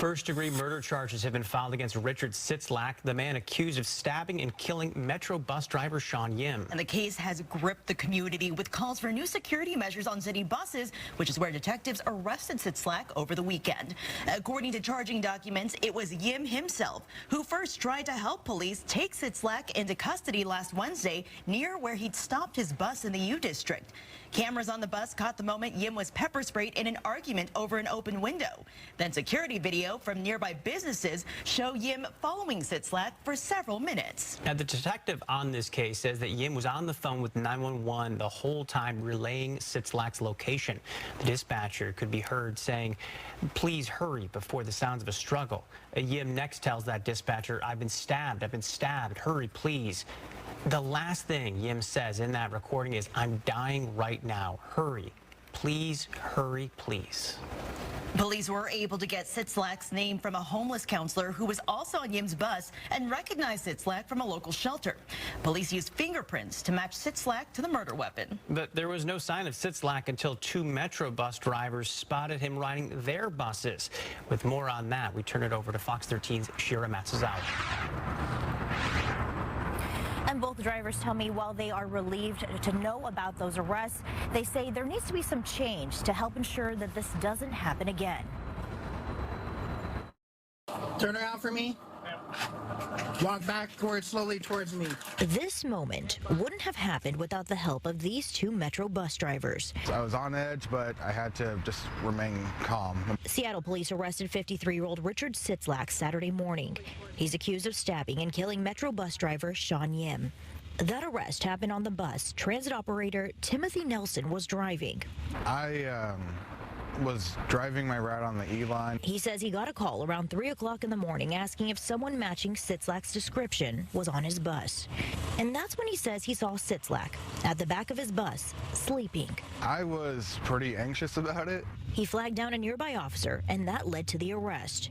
First-degree murder charges have been filed against Richard-Sitzlack, the man accused of stabbing and killing Metro bus driver Shawn-Yim. And the case has gripped the community with calls for new security measures on city buses, which is where detectives arrested Sitzlack over the weekend. According to charging documents, it was Yim himself who first tried to help police take Sitzlack into custody last Wednesday near where he'd stopped his bus in the U District. Cameras on the bus caught the moment Yim was pepper sprayed in an argument over an open window. Then security video from nearby businesses show Yim following Sitzlack for several minutes. Now, the detective on this case says that Yim was on the phone with 911 the whole time, relaying Sitzlack's location. The dispatcher could be heard saying, "Please hurry," before the sounds of a struggle. Yim next tells that dispatcher, I've been stabbed, hurry, please." The last thing Yim says in that recording is, "I'm dying right now, hurry, please, hurry, please." Police were able to get Sitzlack's name from a homeless counselor who was also on Yim's bus and recognized Sitzlack from a local shelter. Police used fingerprints to match Sitzlack to the murder weapon. But there was no sign of Sitzlack until two Metro bus drivers spotted him riding their buses. With more on that, we turn it over to Fox 13's Shira Matsuzawa. And both drivers tell me while they are relieved to know about those arrests, they say there needs to be some change to help ensure that this doesn't happen again. Turn around for me. Walk slowly towards me. This moment wouldn't have happened without the help of these two Metro bus drivers. I was on edge, but I had to just remain calm. Seattle police arrested 53-year-old Richard-Sitzlack Saturday morning. He's accused of stabbing and killing Metro bus driver Shawn-Yim. That arrest happened on the bus transit operator Timothy Nelson was driving. I was driving my route on the E-line. He says he got a call around 3 o'clock in the morning asking if someone matching Sitzlack's description was on his bus. And that's when he says he saw Sitzlack at the back of his bus, sleeping. I was pretty anxious about it. He flagged down a nearby officer, and that led to the arrest.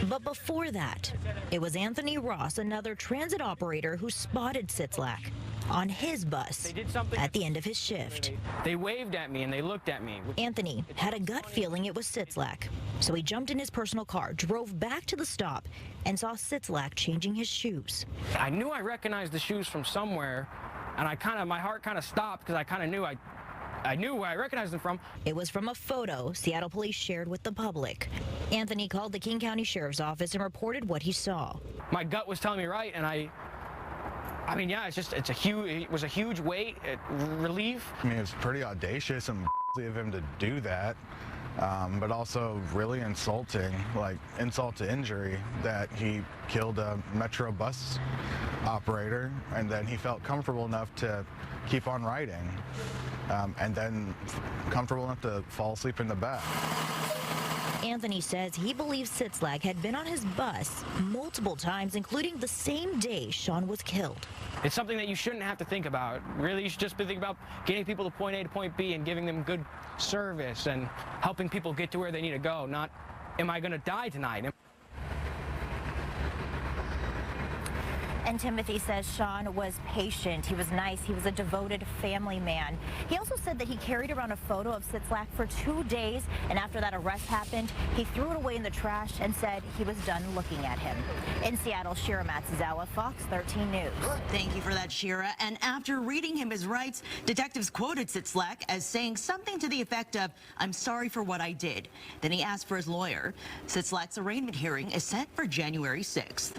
But before that, it was Anthony Ross, another transit operator, who spotted Sitzlack on his bus at the end of his shift. They waved at me and they looked at me. Anthony had a gut feeling it was Sitzlack, so he jumped in his personal car, drove back to the stop, and saw Sitzlack changing his shoes. I knew I recognized the shoes from somewhere, and my heart kind of stopped because I kind of knew I knew where I recognized them from. It was from a photo Seattle police shared with the public. Anthony called the King County Sheriff's Office and reported what he saw. My gut was telling me right, and I mean, yeah, it was a huge weight, relief. I mean, it was pretty audacious and of him to do that, but also really insulting, like insult to injury, that he killed a Metro bus operator and then he felt comfortable enough to keep on riding, and then comfortable enough to fall asleep in the back. Anthony says he believes Sitzlack had been on his bus multiple times, including the same day Shawn was killed. It's something that you shouldn't have to think about. Really, you should just be thinking about getting people to point A to point B and giving them good service and helping people get to where they need to go, not, am I going to die tonight? And Timothy says Shawn was patient, he was nice, he was a devoted family man. He also said that he carried around a photo of Sitzlack for 2 days, and after that arrest happened, he threw it away in the trash and said he was done looking at him. In Seattle, Shira Matsuzawa, Fox 13 News. Thank you for that, Shira. And after reading him his rights, detectives quoted Sitzlack as saying something to the effect of, "I'm sorry for what I did." Then he asked for his lawyer. Sitzlack's arraignment hearing is set for January 6th.